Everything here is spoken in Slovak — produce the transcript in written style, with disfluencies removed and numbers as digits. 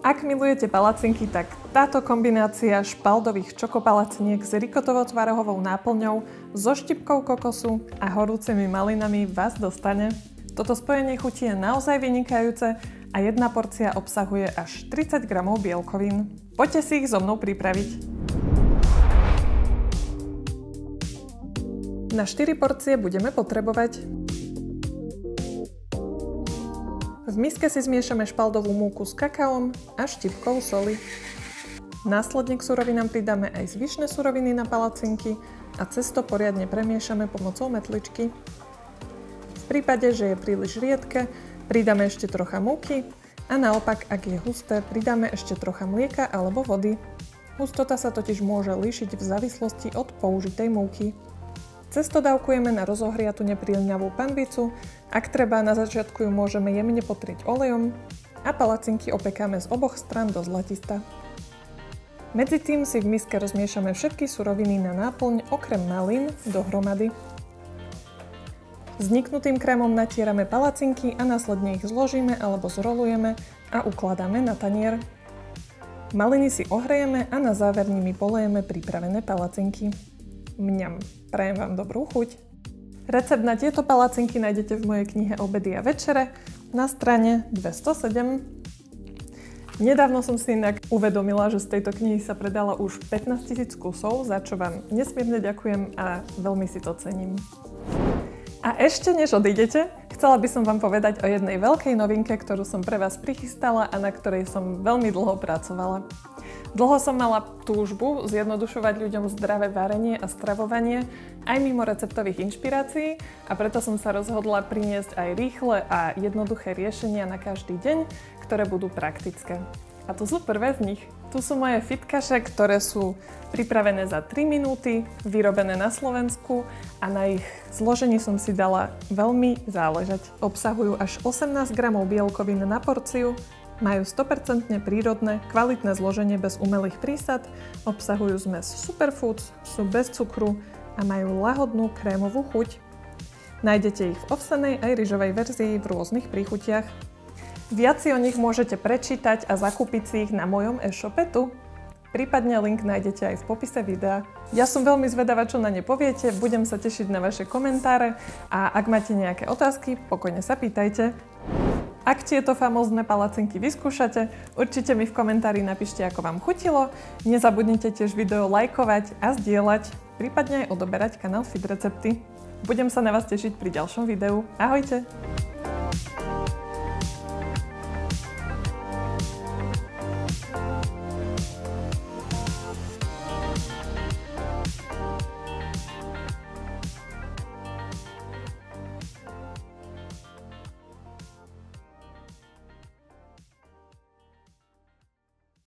Ak milujete palacinky, tak táto kombinácia špaldových čokopalaciniek s rikotovo-tvarohovou náplňou, so štipkou kokosu a horúcimi malinami vás dostane. Toto spojenie chutí je naozaj vynikajúce a jedna porcia obsahuje až 30 g bielkovín. Poďte si ich so mnou pripraviť. Na 4 porcie budeme potrebovať: v miske si zmiešame špaldovú múku s kakaom a štipkou soli. Následne k surovinám pridáme aj zvyšné suroviny na palacinky a cesto poriadne premiešame pomocou metličky. V prípade, že je príliš riedke, pridáme ešte trocha múky a naopak, ak je husté, pridáme ešte trocha mlieka alebo vody. Hustota sa totiž môže líšiť v závislosti od použitej múky. Cesto dávkujeme na rozohriatú nepríľňavú panvicu, ak treba, na začiatku ju môžeme jemne potrieť olejom a palacinky opekáme z oboch strán do zlatista. Medzi tým si v miske rozmiešame všetky suroviny na náplň okrem malín dohromady. Vzniknutým krémom natierame palacinky a následne ich zložíme alebo zrolujeme a ukladáme na tanier. Maliny si ohrejeme a na záver nimi polejeme pripravené palacinky. Mňam, prajem vám dobrú chuť. Recept na tieto palacinky nájdete v mojej knihe Obedy a večere na strane 207. Nedávno som si inak uvedomila, že z tejto knihy sa predala už 15 000 kusov, za čo vám nesmierne ďakujem a veľmi si to cením. A ešte než odídete, chcela by som vám povedať o jednej veľkej novinke, ktorú som pre vás prichystala a na ktorej som veľmi dlho pracovala. Dlho som mala túžbu zjednodušovať ľuďom zdravé varenie a stravovanie aj mimo receptových inšpirácií a preto som sa rozhodla priniesť aj rýchle a jednoduché riešenia na každý deň, ktoré budú praktické. A tu sú prvé z nich. Tu sú moje fitkaše, ktoré sú pripravené za 3 minúty, vyrobené na Slovensku a na ich zložení som si dala veľmi záležať. Obsahujú až 18 g bielkovín na porciu, majú 100% prírodné, kvalitné zloženie bez umelých prísad, obsahujú zmes superfoods, sú bez cukru a majú lahodnú krémovú chuť. Nájdete ich v ovsenej aj ryžovej verzii v rôznych príchutiach. Viac si o nich môžete prečítať a zakúpiť si ich na mojom e-shope tu. Prípadne link nájdete aj v popise videa. Ja som veľmi zvedavá, čo na ne poviete, budem sa tešiť na vaše komentáre a ak máte nejaké otázky, pokojne sa pýtajte. Ak tieto famózne palacinky vyskúšate, určite mi v komentári napíšte, ako vám chutilo. Nezabudnite tiež video lajkovať a zdieľať, prípadne aj odoberať kanál Fit Recepty. Budem sa na vás tešiť pri ďalšom videu. Ahojte!